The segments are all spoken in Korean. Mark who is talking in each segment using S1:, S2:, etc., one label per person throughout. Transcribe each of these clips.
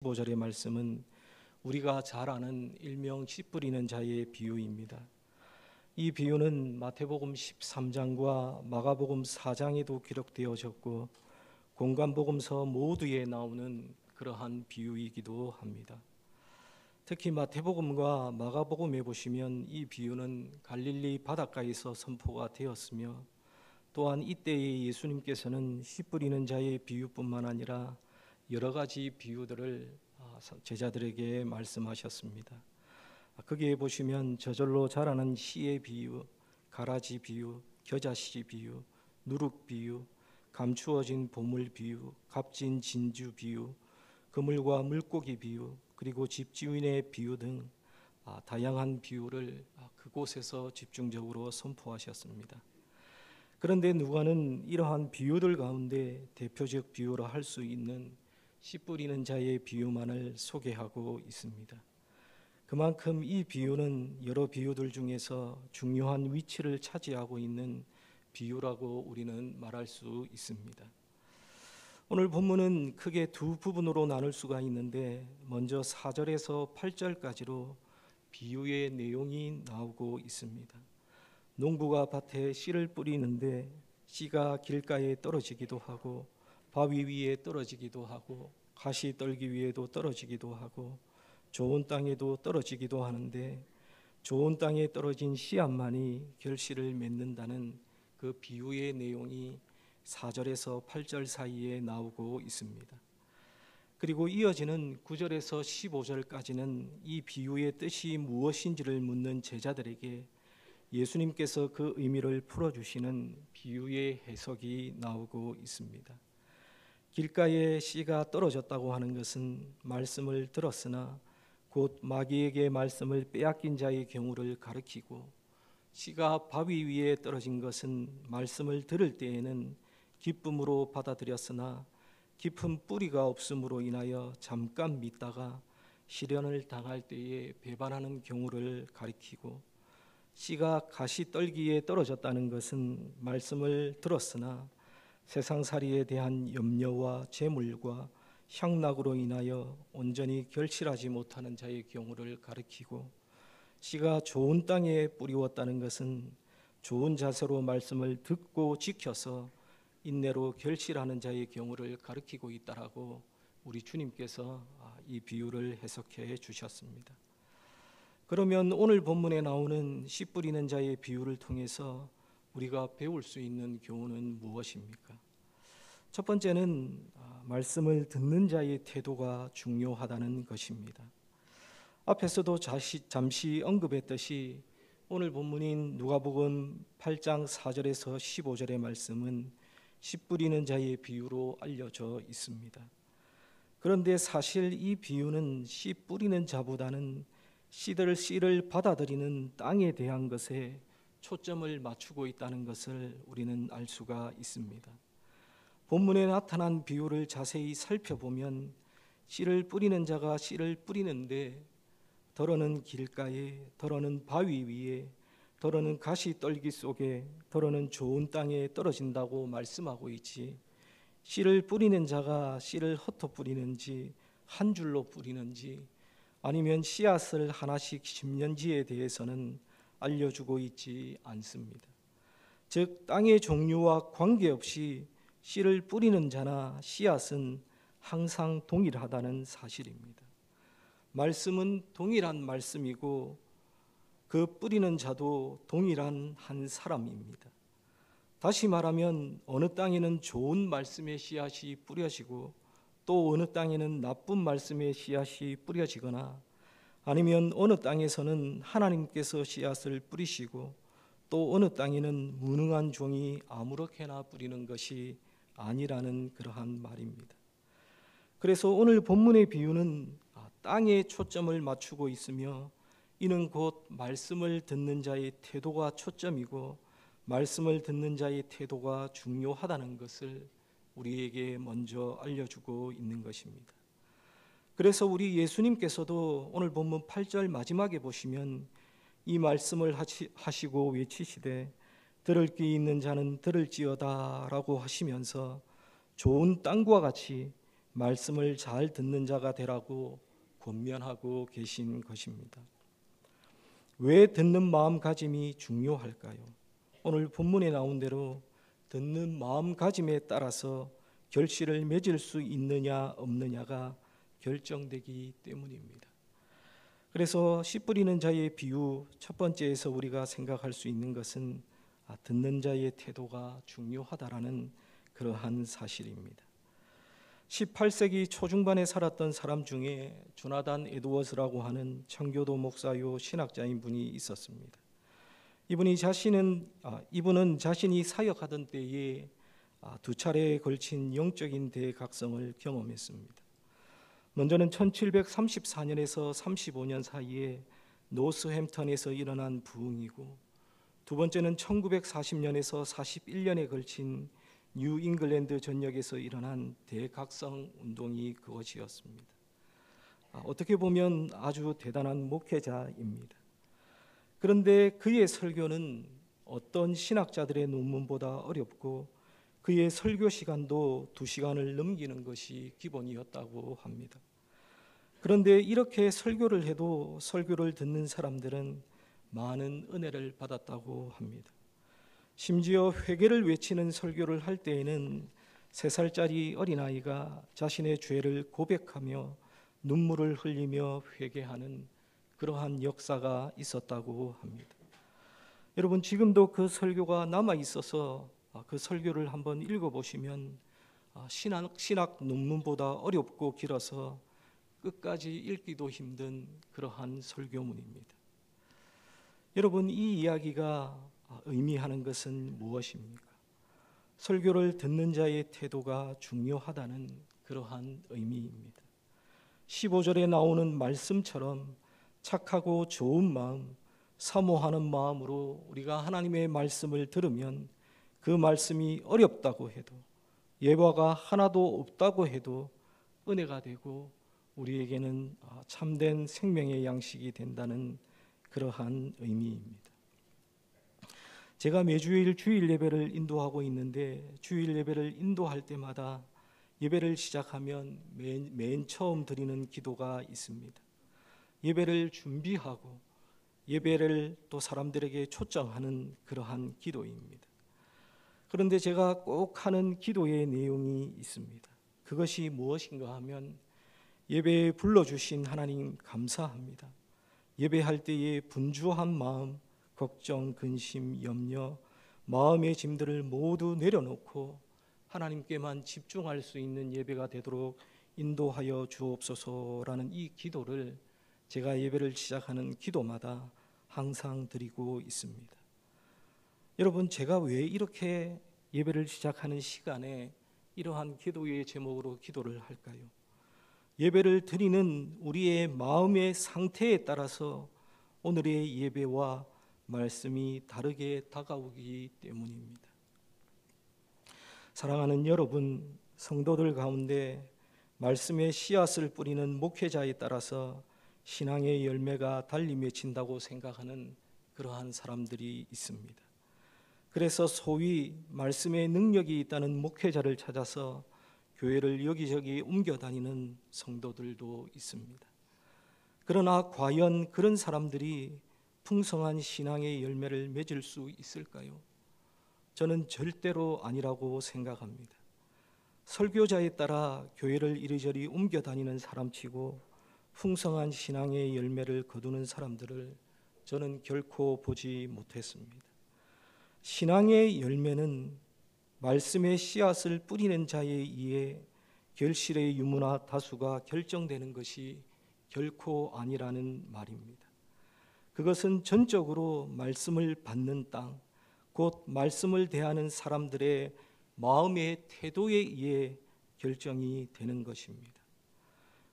S1: 15절의 말씀은 우리가 잘 아는 일명 씨 뿌리는 자의 비유입니다. 이 비유는 마태복음 13장과 마가복음 4장에도 기록되어졌고 공관복음서 모두에 나오는 그러한 비유이기도 합니다. 특히 마태복음과 마가복음에 보시면 이 비유는 갈릴리 바닷가에서 선포가 되었으며, 또한 이때의 예수님께서는 씨 뿌리는 자의 비유뿐만 아니라 여러 가지 비유들을 제자들에게 말씀하셨습니다. 거기에 보시면 저절로 자라는 씨의 비유, 가라지 비유, 겨자씨 비유, 누룩 비유, 감추어진 보물 비유, 값진 진주 비유, 그물과 물고기 비유, 그리고 집주인의 비유 등 다양한 비유를 그곳에서 집중적으로 선포하셨습니다. 그런데 누가는 이러한 비유들 가운데 대표적 비유로 할 수 있는 씨 뿌리는 자의 비유만을 소개하고 있습니다. 그만큼 이 비유는 여러 비유들 중에서 중요한 위치를 차지하고 있는 비유라고 우리는 말할 수 있습니다. 오늘 본문은 크게 두 부분으로 나눌 수가 있는데, 먼저 4절에서 8절까지로 비유의 내용이 나오고 있습니다. 농부가 밭에 씨를 뿌리는데 씨가 길가에 떨어지기도 하고 바위 위에 떨어지기도 하고 가시떨기 위에도 떨어지기도 하고 좋은 땅에도 떨어지기도 하는데, 좋은 땅에 떨어진 씨앗만이 결실을 맺는다는 그 비유의 내용이 4절에서 8절 사이에 나오고 있습니다. 그리고 이어지는 9절에서 15절까지는 이 비유의 뜻이 무엇인지를 묻는 제자들에게 예수님께서 그 의미를 풀어주시는 비유의 해석이 나오고 있습니다. 길가에 씨가 떨어졌다고 하는 것은 말씀을 들었으나 곧 마귀에게 말씀을 빼앗긴 자의 경우를 가리키고, 씨가 바위 위에 떨어진 것은 말씀을 들을 때에는 기쁨으로 받아들였으나 깊은 뿌리가 없음으로 인하여 잠깐 믿다가 시련을 당할 때에 배반하는 경우를 가리키고, 씨가 가시떨기에 떨어졌다는 것은 말씀을 들었으나 세상살이에 대한 염려와 재물과 향락으로 인하여 온전히 결실하지 못하는 자의 경우를 가리키고, 씨가 좋은 땅에 뿌리웠다는 것은 좋은 자세로 말씀을 듣고 지켜서 인내로 결실하는 자의 경우를 가리키고 있다라고 우리 주님께서 이 비유를 해석해 주셨습니다. 그러면 오늘 본문에 나오는 씨 뿌리는 자의 비유를 통해서 우리가 배울 수 있는 교훈은 무엇입니까? 첫 번째는 말씀을 듣는 자의 태도가 중요하다는 것입니다. 앞에서도 잠시 언급했듯이 오늘 본문인 누가복음 8장 4절에서 15절의 말씀은 씨 뿌리는 자의 비유로 알려져 있습니다. 그런데 사실 이 비유는 씨 뿌리는 자보다는 씨를 받아들이는 땅에 대한 것에 초점을 맞추고 있다는 것을 우리는 알 수가 있습니다. 본문에 나타난 비유를 자세히 살펴보면 씨를 뿌리는 자가 씨를 뿌리는데 더러는 길가에, 더러는 바위 위에, 더러는 가시떨기 속에, 더러는 좋은 땅에 떨어진다고 말씀하고 있지, 씨를 뿌리는 자가 씨를 흩어 뿌리는지 한 줄로 뿌리는지 아니면 씨앗을 하나씩 심는지에 대해서는 알려주고 있지 않습니다. 즉 땅의 종류와 관계없이 씨를 뿌리는 자나 씨앗은 항상 동일하다는 사실입니다. 말씀은 동일한 말씀이고 그 뿌리는 자도 동일한 한 사람입니다. 다시 말하면 어느 땅에는 좋은 말씀의 씨앗이 뿌려지고 또 어느 땅에는 나쁜 말씀의 씨앗이 뿌려지거나, 아니면 어느 땅에서는 하나님께서 씨앗을 뿌리시고 또 어느 땅에는 무능한 종이 아무렇게나 뿌리는 것이 아니라는 그러한 말입니다. 그래서 오늘 본문의 비유는 땅에 초점을 맞추고 있으며, 이는 곧 말씀을 듣는 자의 태도가 초점이고 말씀을 듣는 자의 태도가 중요하다는 것을 우리에게 먼저 알려주고 있는 것입니다. 그래서 우리 예수님께서도 오늘 본문 8절 마지막에 보시면 이 말씀을 하시고 외치시되 들을 귀 있는 자는 들을지어다 라고 하시면서 좋은 땅과 같이 말씀을 잘 듣는 자가 되라고 권면하고 계신 것입니다. 왜 듣는 마음가짐이 중요할까요? 오늘 본문에 나온 대로 듣는 마음가짐에 따라서 결실을 맺을 수 있느냐 없느냐가 결정되기 때문입니다. 그래서 씨 뿌리는 자의 비유 첫 번째에서 우리가 생각할 수 있는 것은 듣는 자의 태도가 중요하다라는 그러한 사실입니다. 18세기 초중반에 살았던 사람 중에 조나단 에드워즈라고 하는 청교도 목사요 신학자인 분이 있었습니다. 이분은 자신이 사역하던 때에 두 차례에 걸친 영적인 대각성을 경험했습니다. 먼저는 1734년에서 35년 사이에 노스햄턴에서 일어난 부흥이고, 두 번째는 1940년에서 41년에 걸친 뉴잉글랜드 전역에서 일어난 대각성 운동이 그것이었습니다. 어떻게 보면 아주 대단한 목회자입니다. 그런데 그의 설교는 어떤 신학자들의 논문보다 어렵고 그의 설교 시간도 2시간을 넘기는 것이 기본이었다고 합니다. 그런데 이렇게 설교를 해도 설교를 듣는 사람들은 많은 은혜를 받았다고 합니다. 심지어 회개를 외치는 설교를 할 때에는 3살짜리 어린아이가 자신의 죄를 고백하며 눈물을 흘리며 회개하는 그러한 역사가 있었다고 합니다. 여러분, 지금도 그 설교가 남아 있어서 그 설교를 한번 읽어보시면 신학 논문보다 어렵고 길어서 끝까지 읽기도 힘든 그러한 설교문입니다. 여러분, 이 이야기가 의미하는 것은 무엇입니까? 설교를 듣는 자의 태도가 중요하다는 그러한 의미입니다. 15절에 나오는 말씀처럼 착하고 좋은 마음, 사모하는 마음으로 우리가 하나님의 말씀을 들으면 그 말씀이 어렵다고 해도, 예화가 하나도 없다고 해도 은혜가 되고 우리에게는 참된 생명의 양식이 된다는 그러한 의미입니다. 제가 매주일 주일 예배를 인도하고 있는데, 주일 예배를 인도할 때마다 예배를 시작하면 맨 처음 드리는 기도가 있습니다. 예배를 준비하고 예배를 또 사람들에게 초청하는 그러한 기도입니다. 그런데 제가 꼭 하는 기도의 내용이 있습니다. 그것이 무엇인가 하면, 예배에 불러주신 하나님 감사합니다. 예배할 때에 분주한 마음, 걱정, 근심, 염려, 마음의 짐들을 모두 내려놓고 하나님께만 집중할 수 있는 예배가 되도록 인도하여 주옵소서라는 이 기도를 제가 예배를 시작하는 기도마다 항상 드리고 있습니다. 여러분, 제가 왜 이렇게 예배를 시작하는 시간에 이러한 기도의 제목으로 기도를 할까요? 예배를 드리는 우리의 마음의 상태에 따라서 오늘의 예배와 말씀이 다르게 다가오기 때문입니다. 사랑하는 여러분, 성도들 가운데 말씀의 씨앗을 뿌리는 목회자에 따라서 신앙의 열매가 달리 맺힌다고 생각하는 그러한 사람들이 있습니다. 그래서 소위 말씀의 능력이 있다는 목회자를 찾아서 교회를 여기저기 옮겨다니는 성도들도 있습니다. 그러나 과연 그런 사람들이 풍성한 신앙의 열매를 맺을 수 있을까요? 저는 절대로 아니라고 생각합니다. 설교자에 따라 교회를 이리저리 옮겨다니는 사람치고 풍성한 신앙의 열매를 거두는 사람들을 저는 결코 보지 못했습니다. 신앙의 열매는 말씀의 씨앗을 뿌리는 자에 의해 결실의 유무나 다수가 결정되는 것이 결코 아니라는 말입니다. 그것은 전적으로 말씀을 받는 땅, 곧 말씀을 대하는 사람들의 마음의 태도에 의해 결정이 되는 것입니다.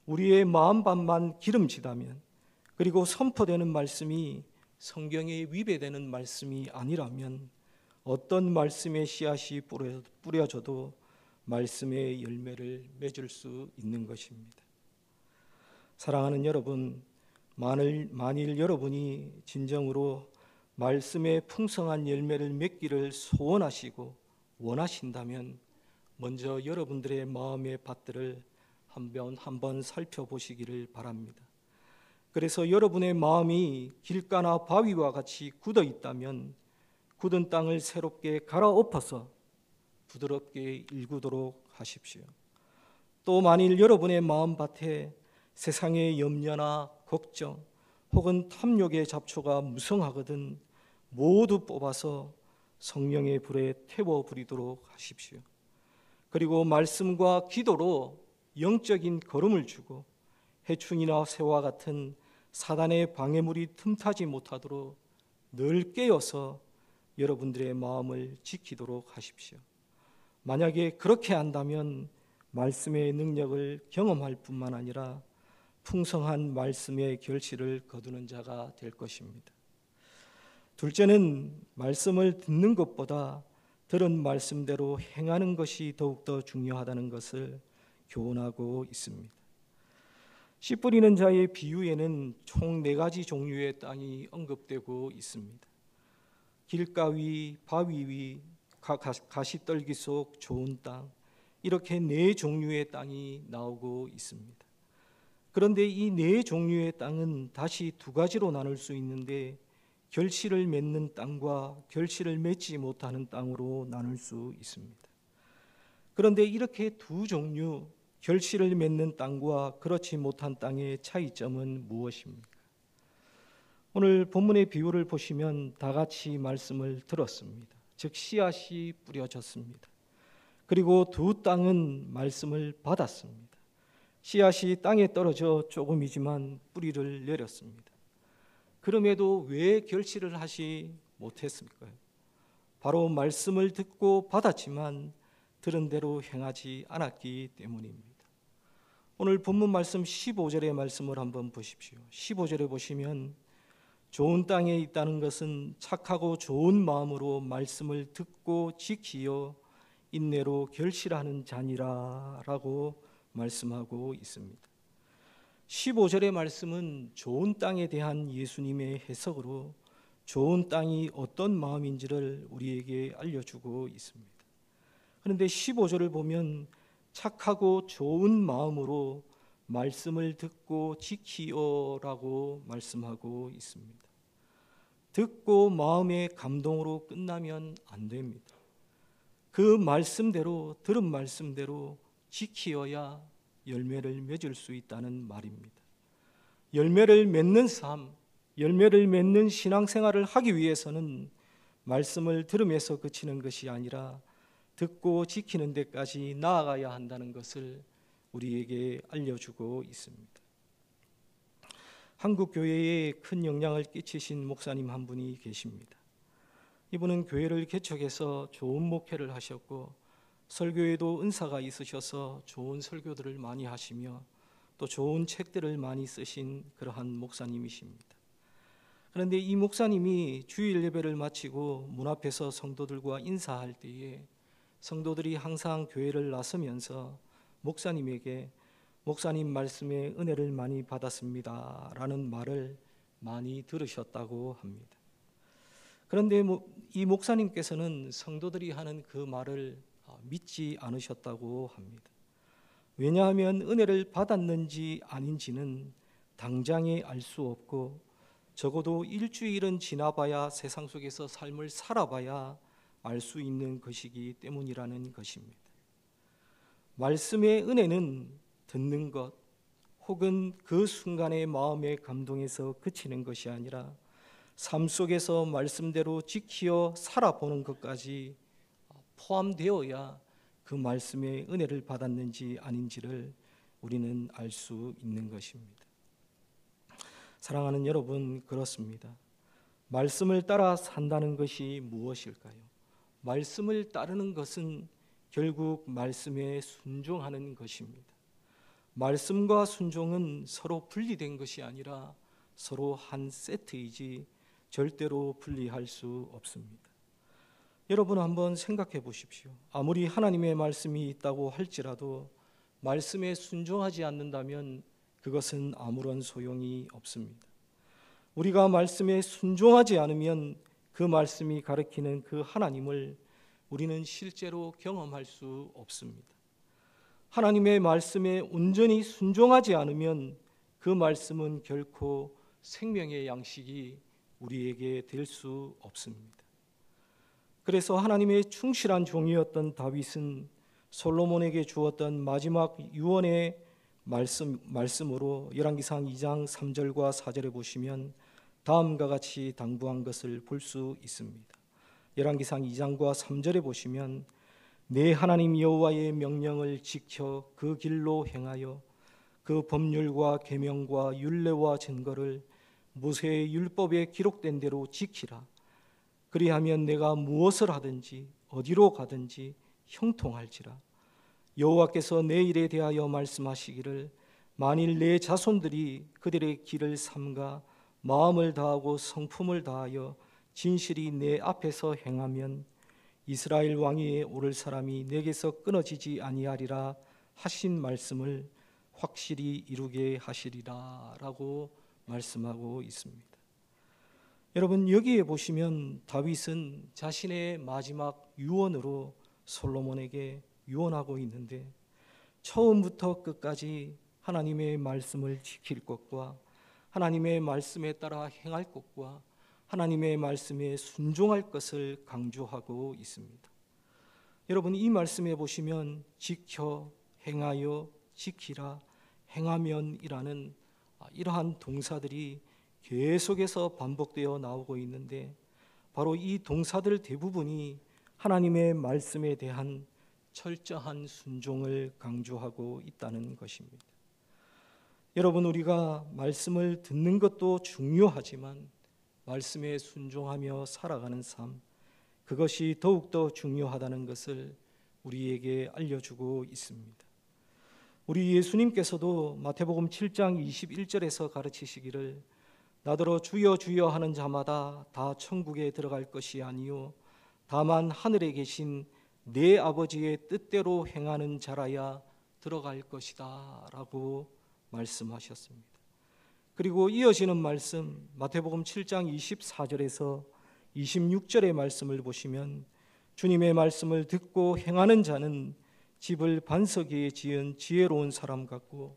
S1: 우리의 마음밭만 기름지다면, 그리고 선포되는 말씀이 성경에 위배되는 말씀이 아니라면 어떤 말씀의 씨앗이 뿌려져도 말씀의 열매를 맺을 수 있는 것입니다. 사랑하는 여러분, 만일 여러분이 진정으로 말씀의 풍성한 열매를 맺기를 소원하시고 원하신다면 먼저 여러분들의 마음의 밭들을 한번 살펴보시기를 바랍니다. 그래서 여러분의 마음이 길가나 바위와 같이 굳어 있다면 굳은 땅을 새롭게 갈아엎어서 부드럽게 일구도록 하십시오. 또 만일 여러분의 마음밭에 세상의 염려나 걱정 혹은 탐욕의 잡초가 무성하거든 모두 뽑아서 성령의 불에 태워버리도록 하십시오. 그리고 말씀과 기도로 영적인 걸음을 주고 해충이나 새와 같은 사단의 방해물이 틈타지 못하도록 늘 깨어서 여러분들의 마음을 지키도록 하십시오. 만약에 그렇게 한다면 말씀의 능력을 경험할 뿐만 아니라 풍성한 말씀의 결실을 거두는 자가 될 것입니다. 둘째는 말씀을 듣는 것보다 들은 말씀대로 행하는 것이 더욱더 중요하다는 것을 교훈하고 있습니다. 씨 뿌리는 자의 비유에는 총 4가지 종류의 땅이 언급되고 있습니다. 길가 위, 바위 위, 가시떨기 속 좋은 땅, 이렇게 4종류의 땅이 나오고 있습니다. 그런데 이 4종류의 땅은 다시 2가지로 나눌 수 있는데 결실을 맺는 땅과 결실을 맺지 못하는 땅으로 나눌 수 있습니다. 그런데 이렇게 2종류, 결실을 맺는 땅과 그렇지 못한 땅의 차이점은 무엇입니까? 오늘 본문의 비유를 보시면 다 같이 말씀을 들었습니다. 즉 씨앗이 뿌려졌습니다. 그리고 2 땅은 말씀을 받았습니다. 씨앗이 땅에 떨어져 조금이지만 뿌리를 내렸습니다. 그럼에도 왜 결실을 하지 못했을까요? 바로 말씀을 듣고 받았지만 들은 대로 행하지 않았기 때문입니다. 오늘 본문 말씀 15절의 말씀을 한번 보십시오. 15절에 보시면 좋은 땅에 있다는 것은 착하고 좋은 마음으로 말씀을 듣고 지키어 인내로 결실하는 자니라 라고 말씀하고 있습니다. 15절의 말씀은 좋은 땅에 대한 예수님의 해석으로 좋은 땅이 어떤 마음인지를 우리에게 알려주고 있습니다. 그런데 15절을 보면 착하고 좋은 마음으로 말씀을 듣고 지키어라고 말씀하고 있습니다. 듣고 마음의 감동으로 끝나면 안 됩니다. 그 말씀대로, 들은 말씀대로 지키어야 열매를 맺을 수 있다는 말입니다. 열매를 맺는 삶, 열매를 맺는 신앙생활을 하기 위해서는 말씀을 들으면서 그치는 것이 아니라 듣고 지키는 데까지 나아가야 한다는 것을 우리에게 알려주고 있습니다. 한국 교회에 큰 영향을 끼치신 목사님 한 분이 계십니다. 이분은 교회를 개척해서 좋은 목회를 하셨고 설교에도 은사가 있으셔서 좋은 설교들을 많이 하시며 또 좋은 책들을 많이 쓰신 그러한 목사님이십니다. 그런데 이 목사님이 주일 예배를 마치고 문 앞에서 성도들과 인사할 때에 성도들이 항상 교회를 나서면서 목사님에게 목사님 말씀에 은혜를 많이 받았습니다 라는 말을 많이 들으셨다고 합니다. 그런데 이 목사님께서는 성도들이 하는 그 말을 믿지 않으셨다고 합니다. 왜냐하면 은혜를 받았는지 아닌지는 당장에 알 수 없고 적어도 일주일은 지나봐야 세상 속에서 삶을 살아봐야 알 수 있는 것이기 때문이라는 것입니다. 말씀의 은혜는 듣는 것 혹은 그 순간의 마음의 감동에서 그치는 것이 아니라 삶 속에서 말씀대로 지키어 살아보는 것까지 포함되어야 그 말씀의 은혜를 받았는지 아닌지를 우리는 알 수 있는 것입니다. 사랑하는 여러분, 그렇습니다. 말씀을 따라 산다는 것이 무엇일까요? 말씀을 따르는 것은 결국 말씀에 순종하는 것입니다. 말씀과 순종은 서로 분리된 것이 아니라 서로 한 세트이지 절대로 분리할 수 없습니다. 여러분 한번 생각해 보십시오. 아무리 하나님의 말씀이 있다고 할지라도 말씀에 순종하지 않는다면 그것은 아무런 소용이 없습니다. 우리가 말씀에 순종하지 않으면 그 말씀이 가리키는 그 하나님을 우리는 실제로 경험할 수 없습니다. 하나님의 말씀에 온전히 순종하지 않으면 그 말씀은 결코 생명의 양식이 우리에게 될 수 없습니다. 그래서 하나님의 충실한 종이었던 다윗은 솔로몬에게 주었던 마지막 유언의 말씀으로 열왕기상 2장 3절과 4절에 보시면 다음과 같이 당부한 것을 볼 수 있습니다. 열왕기상 2장과 3절에 보시면 내 하나님 여호와의 명령을 지켜 그 길로 행하여 그 법률과 계명과 율례와 증거를 모세의 율법에 기록된 대로 지키라. 그리하면 내가 무엇을 하든지 어디로 가든지 형통할지라. 여호와께서 내 일에 대하여 말씀하시기를 만일 내 자손들이 그들의 길을 삼가 마음을 다하고 성품을 다하여 진실이 내 앞에서 행하면 이스라엘 왕위에 오를 사람이 내게서 끊어지지 아니하리라 하신 말씀을 확실히 이루게 하시리라 라고 말씀하고 있습니다. 여러분, 여기에 보시면 다윗은 자신의 마지막 유언으로 솔로몬에게 유언하고 있는데 처음부터 끝까지 하나님의 말씀을 지킬 것과 하나님의 말씀에 따라 행할 것과 하나님의 말씀에 순종할 것을 강조하고 있습니다. 여러분, 이 말씀에 보시면 지켜, 행하여, 지키라, 행하면이라는 이러한 동사들이 계속해서 반복되어 나오고 있는데 바로 이 동사들 대부분이 하나님의 말씀에 대한 철저한 순종을 강조하고 있다는 것입니다. 여러분, 우리가 말씀을 듣는 것도 중요하지만 말씀에 순종하며 살아가는 삶, 그것이 더욱더 중요하다는 것을 우리에게 알려주고 있습니다. 우리 예수님께서도 마태복음 7장 21절에서 가르치시기를 나더러 주여 주여 하는 자마다 다 천국에 들어갈 것이 아니요 다만 하늘에 계신 내 아버지의 뜻대로 행하는 자라야 들어갈 것이다 라고 말씀하셨습니다. 그리고 이어지는 말씀 마태복음 7장 24절에서 26절의 말씀을 보시면 주님의 말씀을 듣고 행하는 자는 집을 반석 위에 지은 지혜로운 사람 같고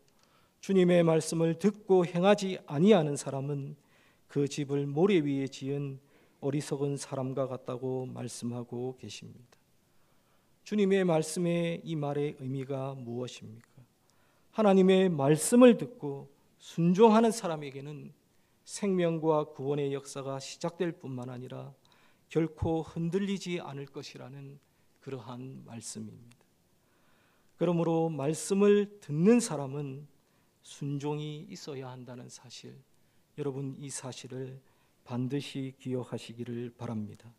S1: 주님의 말씀을 듣고 행하지 아니하는 사람은 그 집을 모래 위에 지은 어리석은 사람과 같다고 말씀하고 계십니다. 주님의 말씀의 이 말의 의미가 무엇입니까? 하나님의 말씀을 듣고 순종하는 사람에게는 생명과 구원의 역사가 시작될 뿐만 아니라 결코 흔들리지 않을 것이라는 그러한 말씀입니다. 그러므로 말씀을 듣는 사람은 순종이 있어야 한다는 사실, 여러분 이 사실을 반드시 기억하시기를 바랍니다.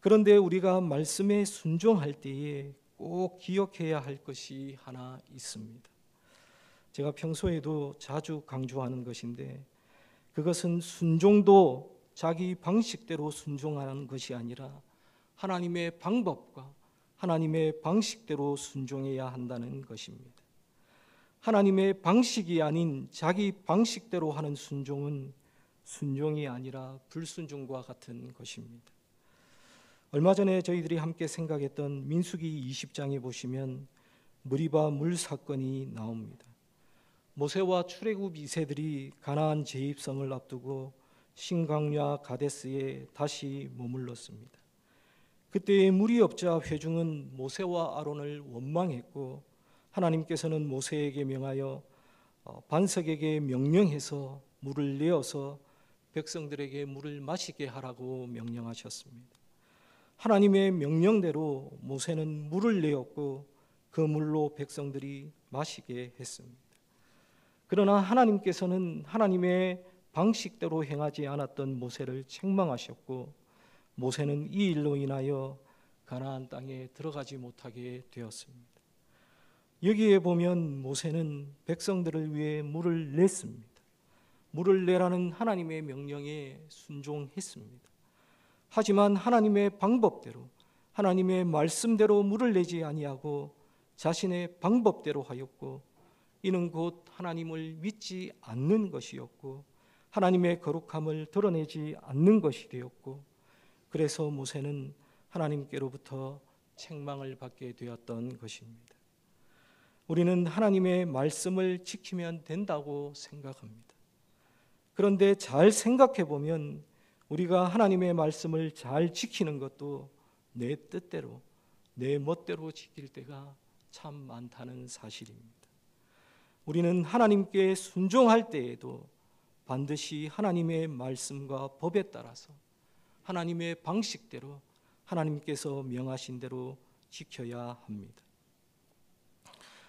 S1: 그런데 우리가 말씀에 순종할 때에 꼭 기억해야 할 것이 하나 있습니다. 제가 평소에도 자주 강조하는 것인데 그것은 순종도 자기 방식대로 순종하는 것이 아니라 하나님의 방법과 하나님의 방식대로 순종해야 한다는 것입니다. 하나님의 방식이 아닌 자기 방식대로 하는 순종은 순종이 아니라 불순종과 같은 것입니다. 얼마 전에 저희들이 함께 생각했던 민수기 20장에 보시면 무리바 물 사건이 나옵니다. 모세와 출애굽 2세들이 가나안 재입성을 앞두고 신광야 가데스에 다시 머물렀습니다. 그때의 물이 없자 회중은 모세와 아론을 원망했고 하나님께서는 모세에게 명하여 반석에게 명령해서 물을 내어서 백성들에게 물을 마시게 하라고 명령하셨습니다. 하나님의 명령대로 모세는 물을 내었고 그 물로 백성들이 마시게 했습니다. 그러나 하나님께서는 하나님의 방식대로 행하지 않았던 모세를 책망하셨고 모세는 이 일로 인하여 가나안 땅에 들어가지 못하게 되었습니다. 여기에 보면 모세는 백성들을 위해 물을 냈습니다. 물을 내라는 하나님의 명령에 순종했습니다. 하지만 하나님의 방법대로 하나님의 말씀대로 물을 내지 아니하고 자신의 방법대로 하였고 이는 곧 하나님을 믿지 않는 것이었고 하나님의 거룩함을 드러내지 않는 것이 되었고 그래서 모세는 하나님께로부터 책망을 받게 되었던 것입니다. 우리는 하나님의 말씀을 지키면 된다고 생각합니다. 그런데 잘 생각해 보면 우리가 하나님의 말씀을 잘 지키는 것도 내 뜻대로, 내 멋대로 지킬 때가 참 많다는 사실입니다. 우리는 하나님께 순종할 때에도 반드시 하나님의 말씀과 법에 따라서 하나님의 방식대로 하나님께서 명하신 대로 지켜야 합니다.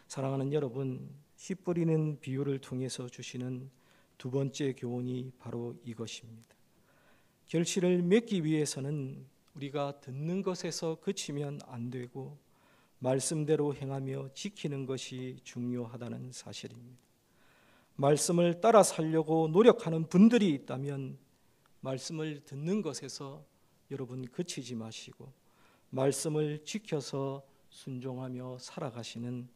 S1: 사랑하는 여러분, 씨 뿌리는 비유를 통해서 주시는 두 번째 교훈이 바로 이것입니다. 결실을 맺기 위해서는 우리가 듣는 것에서 그치면 안 되고 말씀대로 행하며 지키는 것이 중요하다는 사실입니다. 말씀을 따라 살려고 노력하는 분들이 있다면 말씀을 듣는 것에서 여러분 그치지 마시고 말씀을 지켜서 순종하며 살아가시는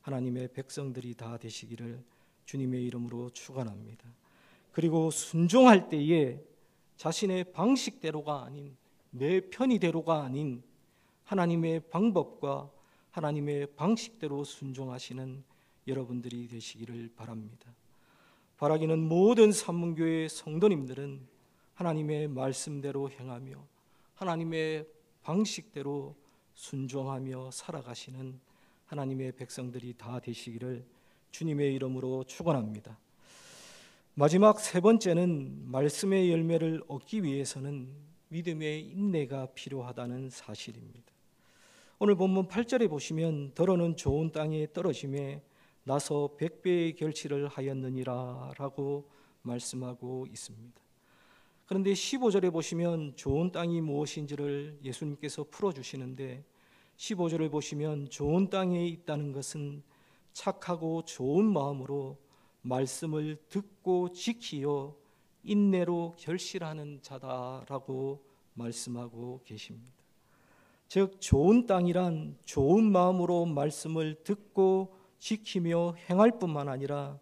S1: 하나님의 백성들이 다 되시기를 주님의 이름으로 축원합니다. 그리고 순종할 때에 자신의 방식대로가 아닌 내 편의대로가 아닌 하나님의 방법과 하나님의 방식대로 순종하시는 여러분들이 되시기를 바랍니다. 바라기는 모든 산문교회 성도님들은 하나님의 말씀대로 행하며 하나님의 방식대로 순종하며 살아가시는 하나님의 백성들이 다 되시기를 주님의 이름으로 축원합니다. 마지막 세 번째는 말씀의 열매를 얻기 위해서는 믿음의 인내가 필요하다는 사실입니다. 오늘 본문 8절에 보시면 더러는 좋은 땅에 떨어짐에 나서 100배의 결실을 하였느니라 라고 말씀하고 있습니다. 그런데 15절에 보시면 좋은 땅이 무엇인지를 예수님께서 풀어주시는데 15절을 보시면 좋은 땅에 있다는 것은 착하고 좋은 마음으로 말씀을 듣고 지키어 인내로 결실하는 자다라고 말씀하고 계십니다. 즉 좋은 땅이란 좋은 마음으로 말씀을 듣고 지키며 행할 뿐만 아니라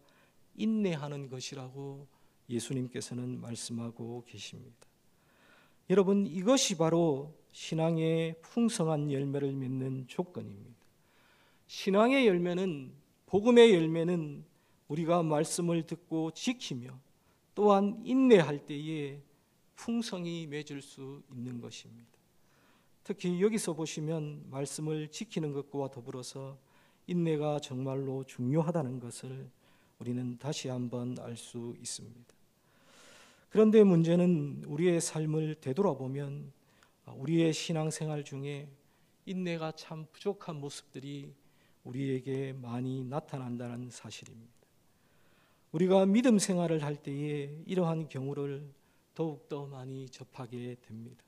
S1: 인내하는 것이라고 예수님께서는 말씀하고 계십니다. 여러분, 이것이 바로 신앙의 풍성한 열매를 맺는 조건입니다. 신앙의 열매는, 복음의 열매는 우리가 말씀을 듣고 지키며 또한 인내할 때에 풍성히 맺을 수 있는 것입니다. 특히 여기서 보시면 말씀을 지키는 것과 더불어서 인내가 정말로 중요하다는 것을 우리는 다시 한번 알 수 있습니다. 그런데 문제는 우리의 삶을 되돌아보면 우리의 신앙생활 중에 인내가 참 부족한 모습들이 우리에게 많이 나타난다는 사실입니다. 우리가 믿음 생활을 할 때에 이러한 경우를 더욱더 많이 접하게 됩니다.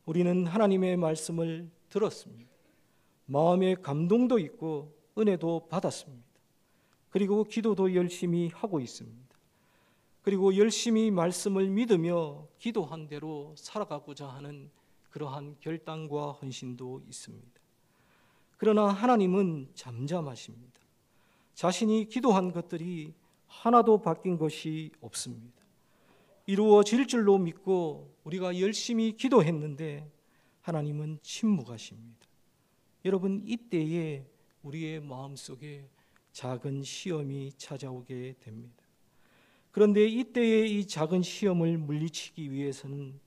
S1: 우리는 하나님의 말씀을 들었습니다. 마음의 감동도 있고 은혜도 받았습니다. 그리고 기도도 열심히 하고 있습니다. 그리고 열심히 말씀을 믿으며 기도한 대로 살아가고자 하는 그러한 결단과 헌신도 있습니다. 그러나 하나님은 잠잠하십니다. 자신이 기도한 것들이 하나도 바뀐 것이 없습니다. 이루어질 줄로 믿고 우리가 열심히 기도했는데 하나님은 침묵하십니다. 여러분, 이때에 우리의 마음속에 작은 시험이 찾아오게 됩니다. 그런데 이때에 이 작은 시험을 물리치기 위해서는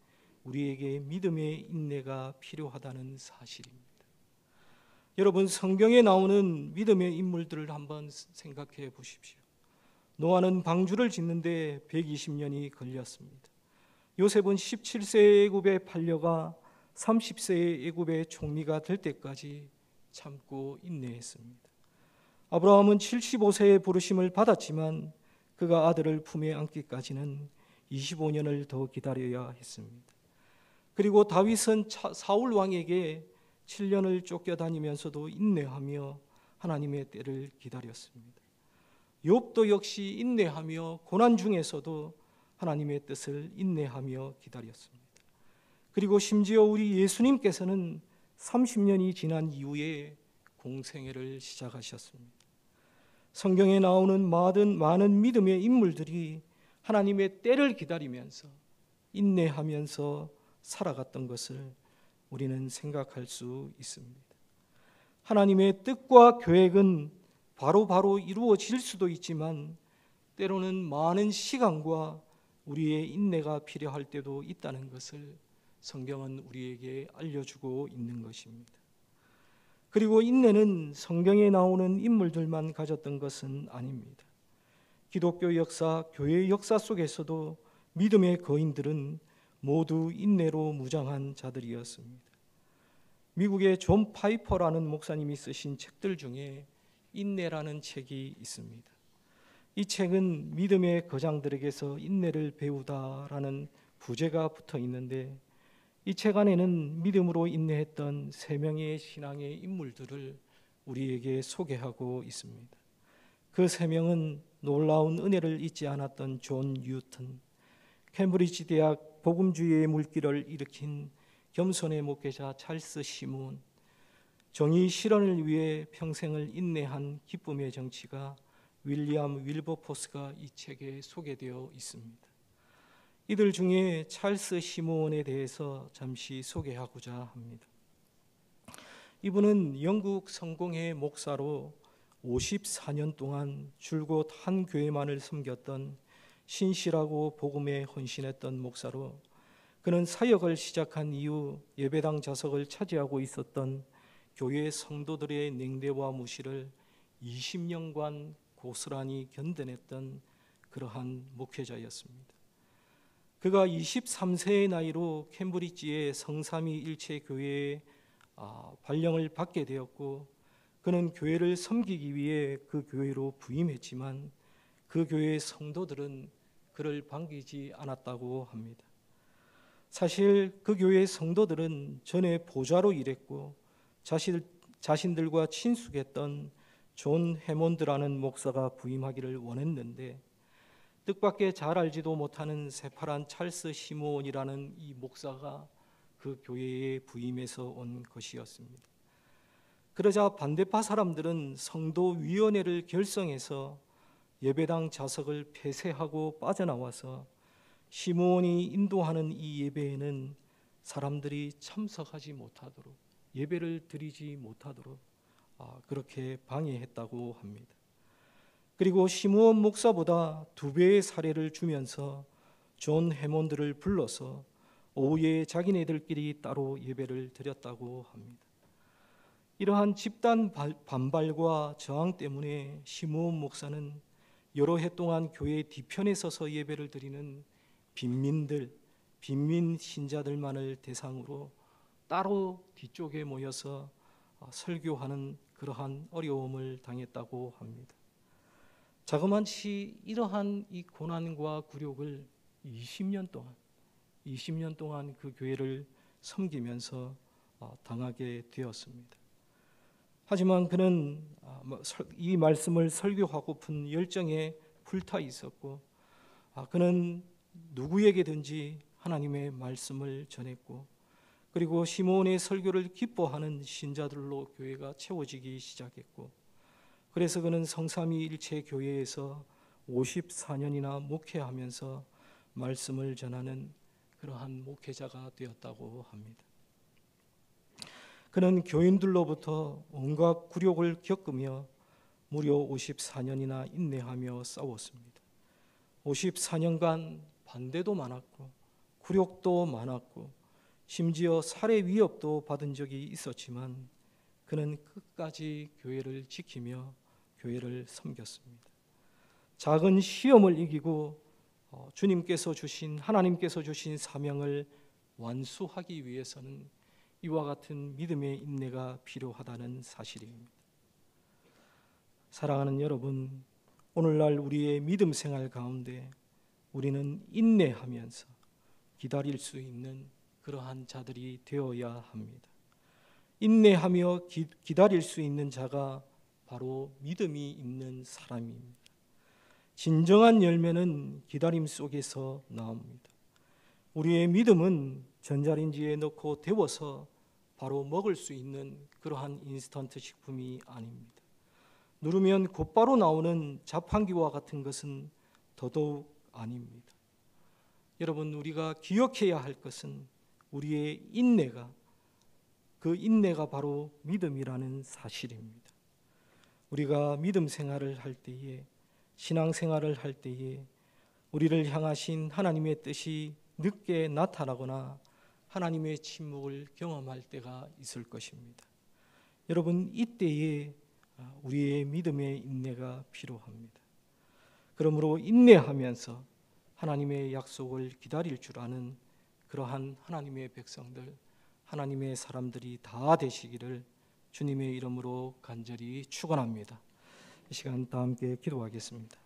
S1: 우리에게 믿음의 인내가 필요하다는 사실입니다. 여러분, 성경에 나오는 믿음의 인물들을 한번 생각해 보십시오. 노아는 방주를 짓는데 120년이 걸렸습니다. 요셉은 17세의 애굽에 팔려가 30세의 애굽의 총리가 될 때까지 참고 인내했습니다. 아브라함은 75세의 부르심을 받았지만 그가 아들을 품에 안기까지는 25년을 더 기다려야 했습니다. 그리고 다윗은 사울 왕에게 7년을 쫓겨다니면서도 인내하며 하나님의 때를 기다렸습니다. 욥도 역시 인내하며 고난 중에서도 하나님의 뜻을 인내하며 기다렸습니다. 그리고 심지어 우리 예수님께서는 30년이 지난 이후에 공생애를 시작하셨습니다. 성경에 나오는 많은 믿음의 인물들이 하나님의 때를 기다리면서 인내하면서 살아갔던 것을 우리는 생각할 수 있습니다. 하나님의 뜻과 계획은 바로바로 이루어질 수도 있지만 때로는 많은 시간과 우리의 인내가 필요할 때도 있다는 것을 성경은 우리에게 알려주고 있는 것입니다. 그리고 인내는 성경에 나오는 인물들만 가졌던 것은 아닙니다. 기독교 역사, 교회 역사 속에서도 믿음의 거인들은 모두 인내로 무장한 자들이었습니다. 미국의 존 파이퍼라는 목사님이 쓰신 책들 중에 인내라는 책이 있습니다. 이 책은 믿음의 거장들에게서 인내를 배우다라는 부제가 붙어 있는데 이 책 안에는 믿음으로 인내했던 3명의 신앙의 인물들을 우리에게 소개하고 있습니다. 그 3명은 놀라운 은혜를 잊지 않았던 존 뉴턴, 캠브리지 대학 복음주의의 물길을 일으킨 겸손의 목회자 찰스 시몬, 정의 실현을 위해 평생을 인내한 기쁨의 정치가 윌리엄 윌버포스가 이 책에 소개되어 있습니다. 이들 중에 찰스 시몬에 대해서 잠시 소개하고자 합니다. 이분은 영국 성공회 목사로 54년 동안 줄곧 한 교회만을 섬겼던 신실하고 복음에 헌신했던 목사로, 그는 사역을 시작한 이후 예배당 좌석을 차지하고 있었던 교회 성도들의 냉대와 무시를 20년간 고스란히 견뎌냈던 그러한 목회자였습니다. 그가 23세의 나이로 캠브리지의 성삼위일체 교회에 발령을 받게 되었고, 그는 교회를 섬기기 위해 그 교회로 부임했지만 그 교회의 성도들은 그를 반기지 않았다고 합니다. 사실 그 교회의 성도들은 전에 보좌로 일했고 자신들과 친숙했던 존 해몬드라는 목사가 부임하기를 원했는데 뜻밖의 잘 알지도 못하는 새파란 찰스 시몬이라는 이 목사가 그 교회에 부임해서 온 것이었습니다. 그러자 반대파 사람들은 성도위원회를 결성해서 예배당 좌석을 폐쇄하고 빠져나와서 시몬이 인도하는 이 예배에는 사람들이 참석하지 못하도록, 예배를 드리지 못하도록 그렇게 방해했다고 합니다. 그리고 시므온 목사보다 2배의 사례를 주면서 존 해몬드를 불러서 오후에 자기네들끼리 따로 예배를 드렸다고 합니다. 이러한 집단 반발과 저항 때문에 시므온 목사는 여러 해 동안 교회 뒤편에 서서 예배를 드리는 빈민 신자들만을 대상으로 따로 뒤쪽에 모여서 설교하는 그러한 어려움을 당했다고 합니다. 자그마치 이러한 이 고난과 굴욕을 20년 동안 그 교회를 섬기면서 당하게 되었습니다. 하지만 그는 이 말씀을 설교하고픈 열정에 불타 있었고, 그는 누구에게든지 하나님의 말씀을 전했고, 그리고 시몬의 설교를 기뻐하는 신자들로 교회가 채워지기 시작했고, 그래서 그는 성삼위일체 교회에서 54년이나 목회하면서 말씀을 전하는 그러한 목회자가 되었다고 합니다. 그는 교인들로부터 온갖 굴욕을 겪으며 무려 54년이나 인내하며 싸웠습니다. 54년간 반대도 많았고 굴욕도 많았고 심지어 살해 위협도 받은 적이 있었지만 그는 끝까지 교회를 지키며 교회를 섬겼습니다. 작은 시험을 이기고 하나님께서 주신 사명을 완수하기 위해서는 이와 같은 믿음의 인내가 필요하다는 사실입니다. 사랑하는 여러분, 오늘날 우리의 믿음 생활 가운데 우리는 인내하면서 기다릴 수 있는 그러한 자들이 되어야 합니다. 인내하며 기다릴 수 있는 자가 바로 믿음이 있는 사람입니다. 진정한 열매는 기다림 속에서 나옵니다. 우리의 믿음은 전자레인지에 넣고 데워서 바로 먹을 수 있는 그러한 인스턴트 식품이 아닙니다. 누르면 곧바로 나오는 자판기와 같은 것은 더더욱 아닙니다. 여러분, 우리가 기억해야 할 것은 우리의 인내가, 그 인내가 바로 믿음이라는 사실입니다. 우리가 믿음 생활을 할 때에, 신앙 생활을 할 때에 우리를 향하신 하나님의 뜻이 늦게 나타나거나 하나님의 침묵을 경험할 때가 있을 것입니다. 여러분, 이때에 우리의 믿음의 인내가 필요합니다. 그러므로 인내하면서 하나님의 약속을 기다릴 줄 아는 그러한 하나님의 백성들, 하나님의 사람들이 다 되시기를 주님의 이름으로 간절히 축원합니다. 이 시간 다 함께 기도하겠습니다.